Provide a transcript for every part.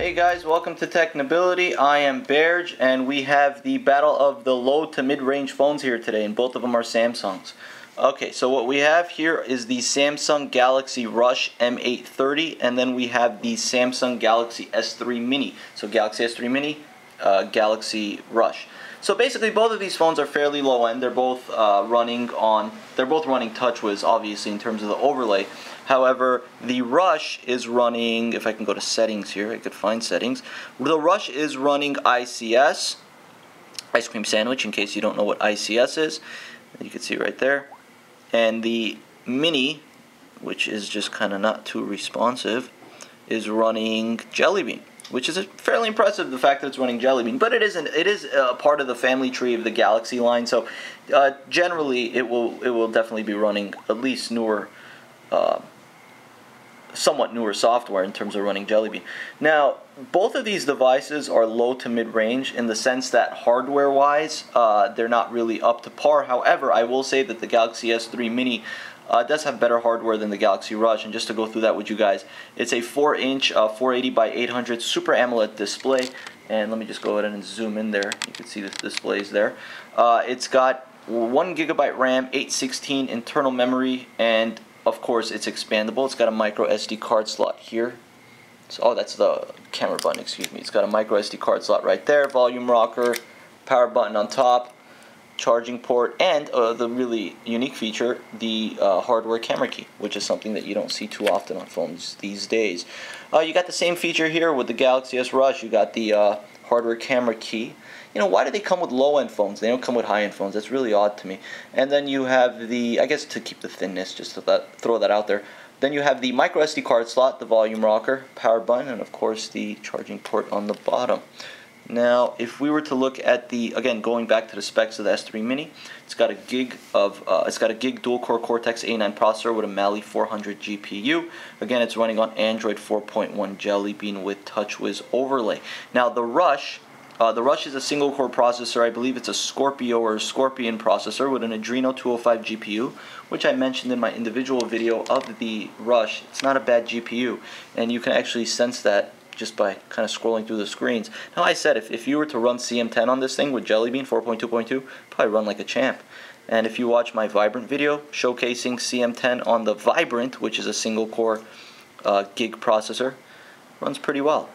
Hey guys, welcome to Technability. I am Berge, and we have the battle of the low to mid-range phones here today, and both of them are Samsungs. Okay, so what we have here is the Samsung Galaxy Rush M830, and then we have the Samsung Galaxy S3 Mini. So Galaxy S3 Mini, Galaxy Rush. So basically, both of these phones are fairly low end. They're both running TouchWiz, obviously, in terms of the overlay. However, the Rush is running, if I can go to settings here, I could find settings. The Rush is running ICS, ice cream sandwich, in case you don't know what ICS is. You can see right there. And the Mini, which is just kind of not too responsive, is running Jelly Bean, which is fairly impressive, the fact that it's running Jelly Bean. But it is a part of the family tree of the Galaxy line, so generally it will definitely be running at least newer, somewhat newer software in terms of running Jelly Bean. Now, both of these devices are low to mid-range in the sense that hardware-wise, they're not really up to par. However, I will say that the Galaxy S3 Mini does have better hardware than the Galaxy Rush, and just to go through that with you guys, it's a 4-inch 480 by 800 Super AMOLED display, and let me just go ahead and zoom in there. You can see the displays there. It's got 1 GB RAM, 816 internal memory, and of course it's expandable. It's got a micro SD card slot here. So, oh, that's the camera button, excuse me. It's got a micro SD card slot right there, volume rocker, power button on top, charging port, and the really unique feature, the hardware camera key, which is something that you don't see too often on phones these days. You got the same feature here with the Galaxy S Rush. You got the hardware camera key. You know, why do they come with low-end phones? They don't come with high-end phones. That's really odd to me. And then you have the, I guess to keep the thinness, just to throw that out there. Then you have the micro SD card slot, the volume rocker, power button, and of course the charging port on the bottom. Now, if we were to look at the, again, going back to the specs of the S3 Mini, it's got a gig dual-core Cortex A9 processor with a Mali 400 GPU. Again, it's running on Android 4.1 Jelly Bean with TouchWiz overlay. Now, the Rush is a single-core processor. I believe it's a Scorpio or Scorpion processor with an Adreno 205 GPU, which I mentioned in my individual video of the Rush. It's not a bad GPU, and you can actually sense that just by kind of scrolling through the screens. Now, I said if you were to run CM10 on this thing with Jelly Bean 4.2.2, probably run like a champ. And if you watch my Vibrant video showcasing CM10 on the Vibrant, which is a single-core gig processor, runs pretty well.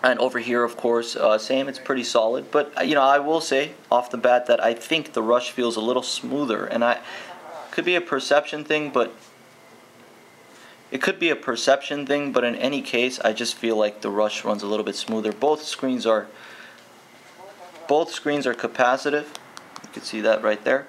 And over here, of course, same, it's pretty solid. But, you know, I will say off the bat that I think the Rush feels a little smoother. And could be a perception thing, but in any case, I just feel like the Rush runs a little bit smoother. Both screens are capacitive. You can see that right there.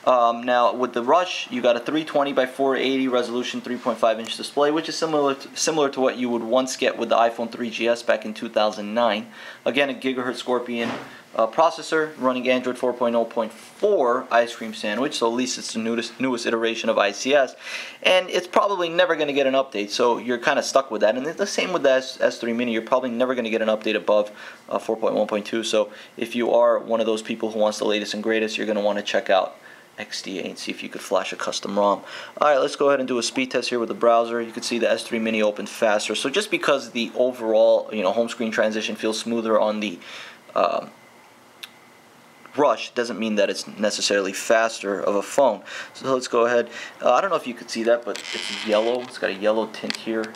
Now, with the Rush, you got a 320 by 480 resolution 3.5-inch display, which is similar to what you would once get with the iPhone 3GS back in 2009. Again, a gigahertz Scorpion processor running Android 4.0.4 ice cream sandwich, so at least it's the newest iteration of ICS, and it's probably never going to get an update, so you're kind of stuck with that. And the same with the S3 Mini, you're probably never going to get an update above 4.1.2, so if you are one of those people who wants the latest and greatest, you're going to want to check out XDA and see if you could flash a custom ROM. Alright, let's go ahead and do a speed test here with the browser. You can see the S3 Mini opened faster. So just because the overall, home screen transition feels smoother on the Rush doesn't mean that it's necessarily faster of a phone. So let's go ahead. I don't know if you could see that, but it's yellow. It's got a yellow tint here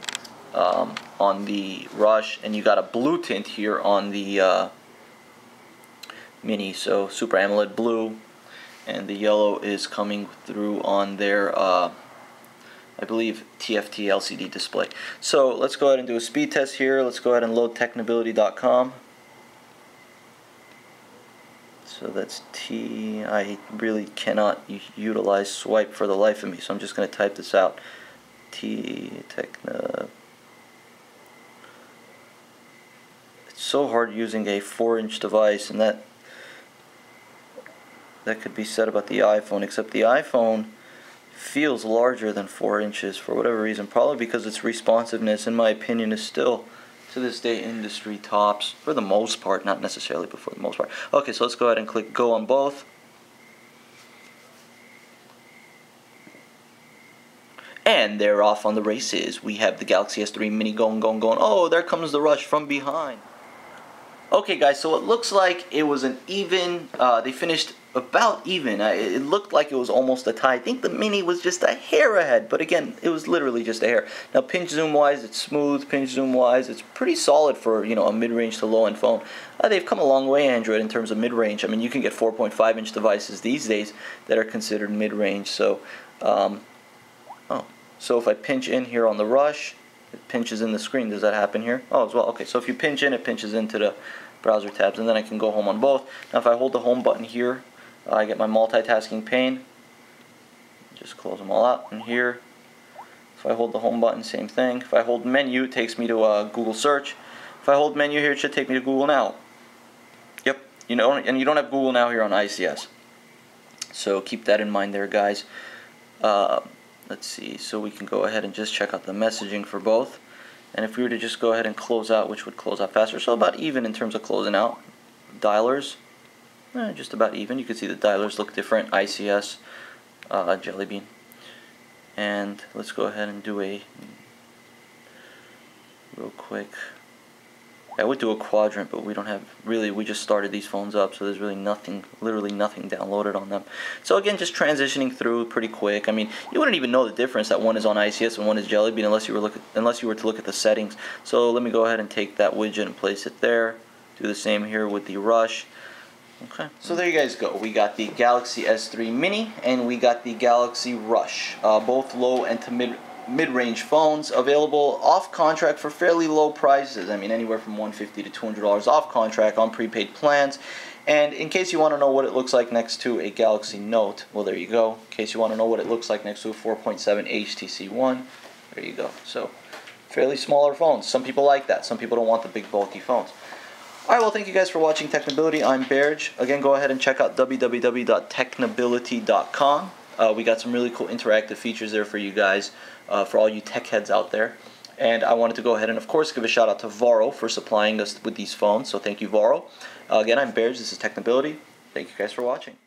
on the Rush, and you got a blue tint here on the Mini. So Super AMOLED blue. And the yellow is coming through on their, I believe, TFT LCD display. So let's go ahead and do a speed test here. Let's go ahead and load technability.com. So that's T. I really cannot utilize swipe for the life of me, so I'm just going to type this out. Techna. It's so hard using a 4-inch device, and that could be said about the iPhone, except the iPhone feels larger than 4 inches for whatever reason, probably because its responsiveness, in my opinion, is still to this day industry tops for the most part, not necessarily, but for the most part. Okay, so let's go ahead and click go on both. And they're off on the races. We have the Galaxy S3 Mini going. Oh, there comes the rush from behind. Okay, guys, so it looks like it was an even, they finished about even. It looked like it was almost a tie. I think the Mini was just a hair ahead, but again, it was literally just a hair. Now, pinch zoom wise, it's smooth. Pinch zoom wise, it's pretty solid for, you know, a mid-range to low-end phone. They've come a long way, Android, in terms of mid-range. I mean, you can get 4.5-inch devices these days that are considered mid-range. So, so if I pinch in here on the rush, it pinches in the screen. Does that happen here? Oh, as well. Okay, so if you pinch in, it pinches into the browser tabs, and then I can go home on both. Now, if I hold the home button here, I get my multitasking pane. Just close them all out. And here, if I hold the home button, same thing. If I hold menu, it takes me to Google search. If I hold menu here, it should take me to Google Now. Yep, you know, and you don't have Google Now here on ICS. So keep that in mind there, guys. Let's see, so we can go ahead and just check out the messaging for both. And if we were to just go ahead and close out, which would close out faster, so about even in terms of closing out. Dialers, just about even. You can see the dialers look different. ICS, Jelly Bean. And let's go ahead and do a real quick. I would do a quadrant, but we don't have really. We just started these phones up, so there's really nothing, literally nothing downloaded on them. So again, just transitioning through pretty quick. I mean, you wouldn't even know the difference that one is on ICS and one is Jelly Bean unless you were to look at the settings. So let me go ahead and take that widget and place it there. Do the same here with the rush. Okay. So there you guys go. We got the Galaxy S3 Mini and we got the Galaxy Rush, both low and to mid-range phones available off contract for fairly low prices. I mean, anywhere from $150 to $200 off contract on prepaid plans. And in case you want to know what it looks like next to a Galaxy Note, well, there you go. In case you want to know what it looks like next to a 4.7 HTC One, there you go. So fairly smaller phones. Some people like that. Some people don't want the big bulky phones. Alright, well, thank you guys for watching Technability. I'm Berge. Again, go ahead and check out www.technability.com. We got some really cool interactive features there for you guys, for all you tech heads out there. And I wanted to go ahead and, of course, give a shout out to Varo for supplying us with these phones. So thank you, Varo. Again, I'm Berge. This is Technability. Thank you guys for watching.